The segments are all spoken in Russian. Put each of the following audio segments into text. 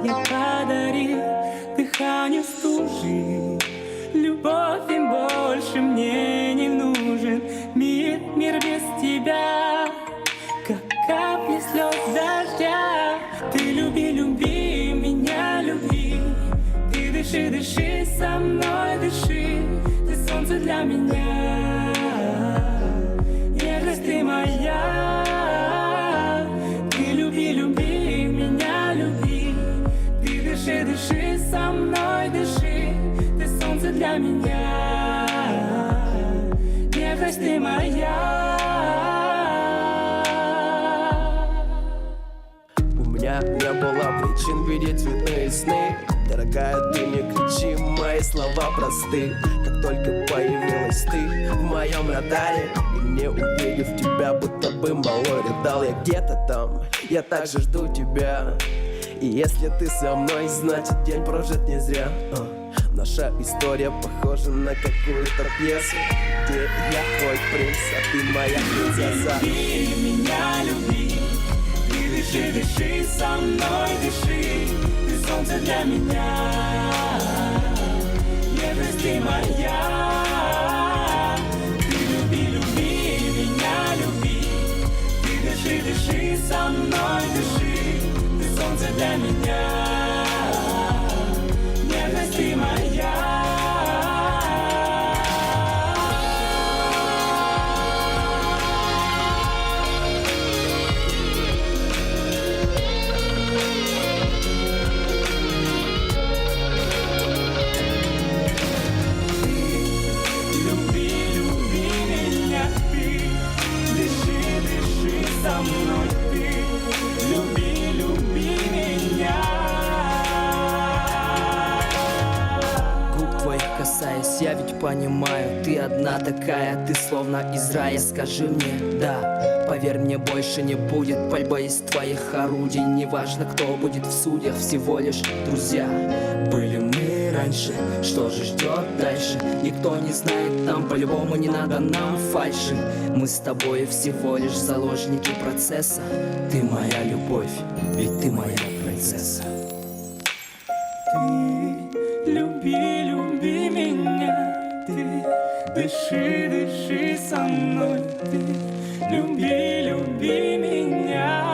я подарил дыханию стужи. Любовь им больше мне не нужен. Мир без тебя, как капли слез дождя. Ты люби меня, люби. Ты дыши со мной, дыши. Ты солнце для меня, нежность ты моя. Ты люби меня, люби. Ты дыши со мной, дыши. Ты солнце для меня, нежность ты моя. У меня не было причин видеть цветные сны. Дорогая, ты не кричи, мои слова просты. Как только появилась ты в моем радаре, и не увидев тебя, будто бы малой рыдал. Я где-то там, я также жду тебя. И если ты со мной, значит день прожит не зря. Наша история похожа на какую-то пьесу, где я твой принц, а ты моя принцесса. Люби меня, люби. Ты дыши со мной, дыши. Ты солнце для меня, нежность ты моя. Ты люби меня, люби. Ты дыши со мной, дыши. Ты солнце для меня, нежность ты моя. Со мной ты, люби меня. Губ твоих касаясь, я ведь понимаю, ты одна такая, ты словно из рая. Скажи мне, да, поверь мне, больше не будет пальбы из твоих орудий. Неважно, кто будет в судьях, всего лишь друзья. Были мы раньше, что же ждет дальше? Никто не знает, нам по-любому не надо нам фальши. Мы с тобой всего лишь заложники процесса. Ты моя любовь, ведь ты моя принцесса. Ты люби меня. Ты дыши со мной. Ты люби меня.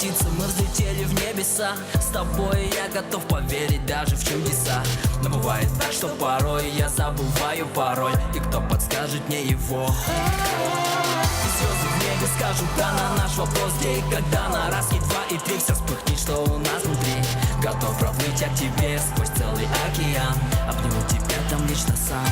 птицы, мы взлетели в небеса. С тобой я готов поверить даже в чудеса. Но бывает так, что порой я забываю пароль. И кто подскажет мне его? И звезды в небе скажут да на наш вопрос, где и когда. На раз, и два, и три все вспыхнет, что у нас внутри. Готов проплыть я к тебе сквозь целый океан. Обниму тебя там лично сам.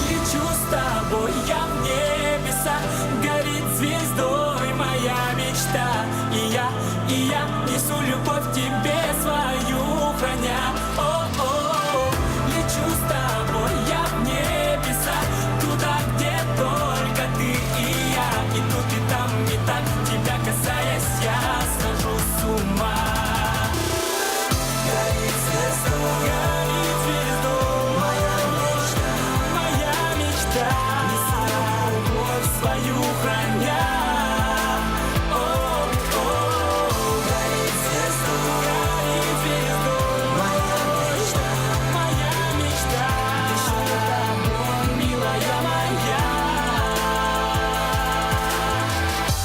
Лечу с тобой я в небеса, горит звездой моя мечта. И я несу любовь тебе свою, храня. О-о-о. Лечу с тобой я в небеса, туда, где только ты и я. И тут, и там, и так, тебя касаясь, я схожу с ума. Горит звездой моя мечта, несу любовь свою, храня. Горит звездой моя мечта, дышу тобой, милая моя.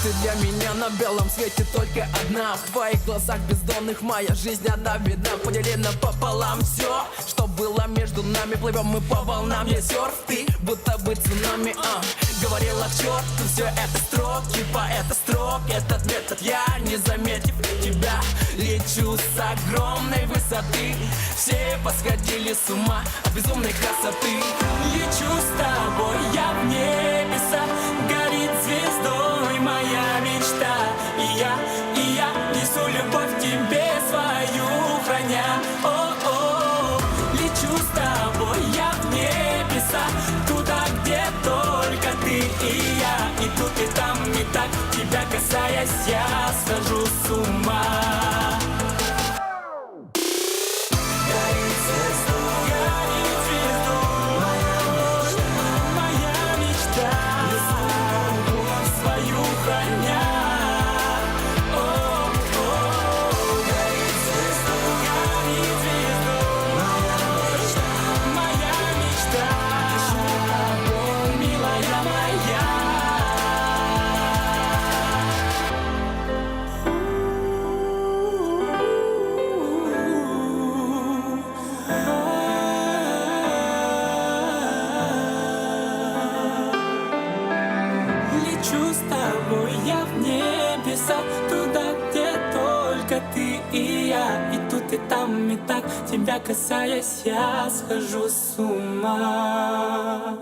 Ты для меня на белом свете только одна. В твоих глазах бездонных моя жизнь одна видна. Поделена пополам все, что было между нами. Плывем мы по волнам, я серф, ты будто бы цунами. Говорила к черту все это строки, поэта строк. Этот метод я, не заметив тебя, лечу с огромной высоты. Все посходили с ума от безумной красоты. Лечу с тобой я в небеса, горит звездой моя мечта. И я несу любовь тебе свою, храня. О-о-о. Лечу с тобой я в небеса, туда, где только ты и я. И тут, и там, и так, тебя касаясь, я схожу с ума. Горит звездой моя мечта, несу любовь свою, храня. Горит звездой моя мечта, дышу тобой, милая моя. Лечу с тобой я в небеса, туда, где только ты и я. И тут, и там, и так, тебя касаясь, я схожу с ума.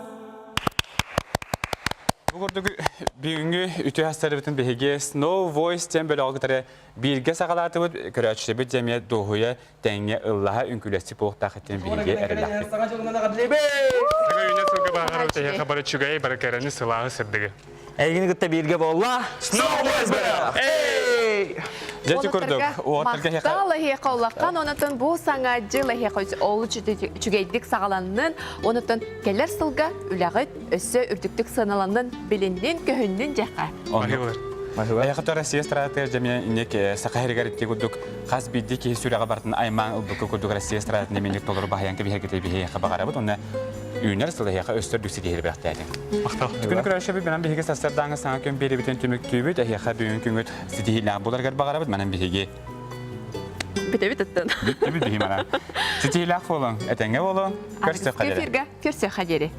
Бүгүнгү үтү хастарыбытын беге Snow Voice тем бөлө алгытары бирге сагалатыбыт көрөчүбүт жемия дохуя теңе ыллаха үнкүлөсү полуктакытын бирге эрелакты. Әйгіні күтті бірге болла. Snow Voice бөлө! Жети көрдік. Мақталы хеқа олаққан, онытын бұл саңа жылы хеқа олы чүгейдік сағаланның, онытын келер сылға үләғіт өссі үрдіктік сыналанның біліннен көхіннен жаққа. Аяқыты Россия стратегия жемия инек сақайрыгаритте күрдік. Қаз бидді ке сүрәға бартын айман ұлбықы күрдік Россия стратегия неменлік толыры бағаянка бейхекеті бейхеқа бағарабыд. Оны үйінер сылы хеқа өстірдіксі кейлі бәқтәді. Түкін күрәші бі бінен бейхеге састардаңы саңа көн бері бітен түмік түйбіт, әйеқа бүйін күнгіт сетихиліға боларғар бағарабыд, мәнен бейхеге. Бітебіт ұттын. Бітті бейхемана. Сетихиліға болың, әтәңе болың, көрсі қадері. Көрсі қадері.